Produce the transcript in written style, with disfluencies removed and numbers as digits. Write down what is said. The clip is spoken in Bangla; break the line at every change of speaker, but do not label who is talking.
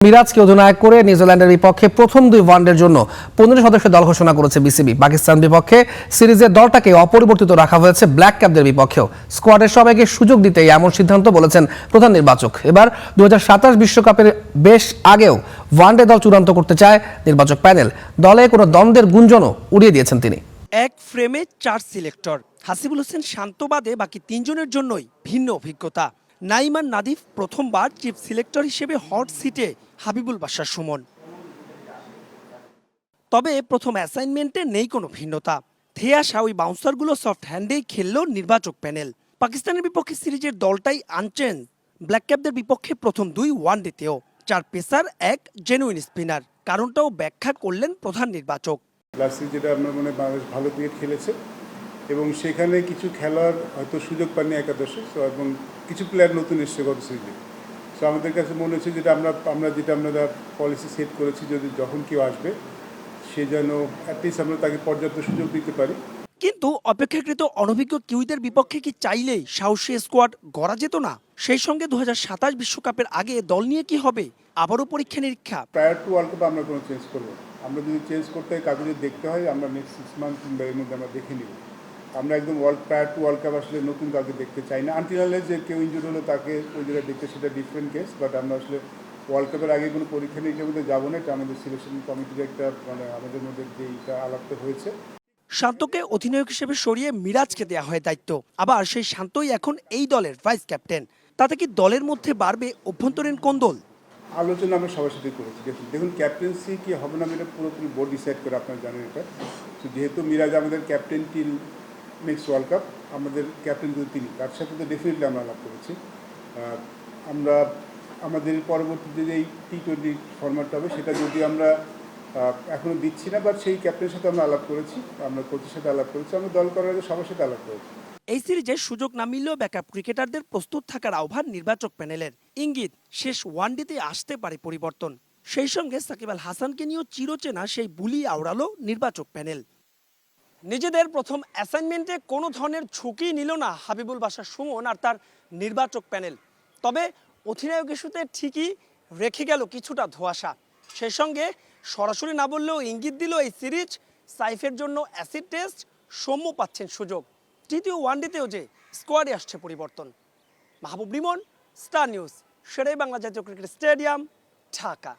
মিরাজকে অধিনায়ক করে নিউজিল্যান্ডের বিপক্ষে প্রথম দুই ওয়ানডের জন্য 15 সদস্যের দল ঘোষণা করেছে বিসিবি। পাকিস্তান বিপক্ষে সিরিজের দলটাকে অপরিবর্তিত রাখা হয়েছে ব্ল্যাক ক্যাপদের বিপক্ষেও। স্কোয়াডের সবাইকে সুযোগ দিতে এমন সিদ্ধান্ত বলেছেন প্রধান নির্বাচক। এবার 2027 বিশ্বকাপের বেশ আগেও ওয়ানডে দল চূড়ান্ত করতে চায় নির্বাচক প্যানেল। দলে কোনো দ্বন্দ্বের গুঞ্জনও উড়িয়ে দিয়েছেন তিনি।
এক ফ্রেমে 4 সিলেক্টর, হাসিবুল হোসেন শান্ত বাদে বাকি 3 জনের জন্যই ভিন্ন অভিজ্ঞতা। নাইমান নাদিফ প্রথমবার চিফ সিলেক্টর হিসেবে হট সিটে হাবিবুল বাশার সুমন। তবে প্রথম অ্যাসাইনমেন্টে নেই কোনো ভিন্নতা। ধেয়ে আসা ওই বাউন্সারগুলো সফট হ্যান্ডেই খেলল নির্বাচক প্যানেল। পাকিস্তানের বিপক্ষে সিরিজের দলটাই আনচেঞ্জ। ব্ল্যাক ক্যাপদের বিপক্ষে প্রথম দুই ওয়ানডেতেও 4 পেসার, 1 জেনুইন স্পিনার। কারণটাও ব্যাখ্যা করলেন প্রধান নির্বাচক।
লাস্ট যেটা আমরা মনে বাংলাদেশ ভালো ক্রিকেট খেলেছে এবং সেখানে কিছু খেলার হয়তো সুযোগ পাননি একাদশে, সো এবং কিছু প্লেয়ার নতুন এসছে গত সিরিজে। সো আমাদের কাছে মনে হচ্ছে যেটা আমরা পলিসি সেট করেছি, যদি যখন কেউ আসবে সে যেন অ্যাটলিস্ট আমরা তাকে পর্যাপ্ত সুযোগ দিতে পারি।
কিন্তু অপেক্ষাকৃত অনভিজ্ঞ কিউইদের বিপক্ষে কি চাইলেই সাহসী স্কোয়াড গড়া যেত না? সেই সঙ্গে 2027 বিশ্বকাপের আগে দল নিয়ে কি হবে? আবারও পরীক্ষা নিরীক্ষা।
প্রায়ার টু ওয়ার্ল্ড কাপ আমরা কোনো চেঞ্জ করবো না। আমরা যদি চেঞ্জ করতে হয়, কাজে যদি দেখতে হয়, আমরা নেক্সট 6 মান্থ কিংবা এর মধ্যে আমরা দেখে নিব। আমরা একদম প্রায়ার টু ওয়ার্ল্ড কাপ আসলে নতুন কাউকে দেখতে চাই না। আনটিল যে কেউ ইনজুরি হলো তাকে ওই জায়গায় দেখতে, সেটা ডিফারেন্ট কেস। বাট আমরা আসলে ওয়ার্ল্ড কাপের আগে কোনো পরীক্ষা নিরীক্ষার মধ্যে যাবো না। এটা আমাদের সিলেকশন কমিটির একটা আমাদের মধ্যে যে এটা আলাপটা হয়েছে।
শান্তকে অধিনায়ক হিসেবে সরিয়ে মিরাজকে দেয়া হয় দায়িত্ব। আবার সেই শান্তই এখন এই দলের ভাইস ক্যাপ্টেন। তাতে কি দলের মধ্যে বাড়বে অভ্যন্তরীণ কোন্দল?
আলোচনা আমরা সবার সাথে করেছি। দেখুন, ক্যাপ্টেন্সি কি হবে না এটা পুরোপুরি বোর্ড ডিসাইড করে, আপনারা জানেন এটা। তো যেহেতু মিরাজ আমাদের captain till next world cup, আমাদের ক্যাপ্টেন কিন্তু তিনি, তার সাথে তো ডেফিনেটলি আমরা আলাপ করেছি। আমরা আমাদের পরবর্তীতে যে T20 ফরম্যাটটা হবে সেটা যদি আমরা এখনও দিচ্ছি না, বাট সেই ক্যাপ্টেনের সাথে আমরা আলাপ করেছি, আমরা কোচের সাথে আলাপ করেছি, আমরা দল করার আগে সবার সাথে আলাপ করেছি।
এই সিরিজে সুযোগ না মিললেও ব্যাকআপ ক্রিকেটারদের প্রস্তুত থাকার আহ্বান নির্বাচক প্যানেলের। ইঙ্গিত, শেষ ওয়ানডেতে আসতে পারে পরিবর্তন। সেই সঙ্গে সাকিব আল হাসানকে নিয়েও চিরচেনা সেই বুলি আওড়ালো নির্বাচক প্যানেল। নিজেদের প্রথম অ্যাসাইনমেন্টে কোনো ধরনের ঝুঁকি নিল না হাবিবুল বাশার সুমন আর তার নির্বাচক প্যানেল। তবে অধিনায়ক ইস্যুতে ঠিকই রেখে গেল কিছুটা ধোঁয়াশা। সেই সঙ্গে সরাসরি না বললেও ইঙ্গিত দিল এই সিরিজ সাইফের জন্য অ্যাসিড টেস্ট। সৌম্য পাচ্ছেন সুযোগ। তৃতীয় ওয়ানডেতেও যে স্কোয়াডে আসছে পরিবর্তন। মাহবুব রিমন, স্টার নিউজ, শেরে বাংলা জাতীয় ক্রিকেট স্টেডিয়াম, ঢাকা।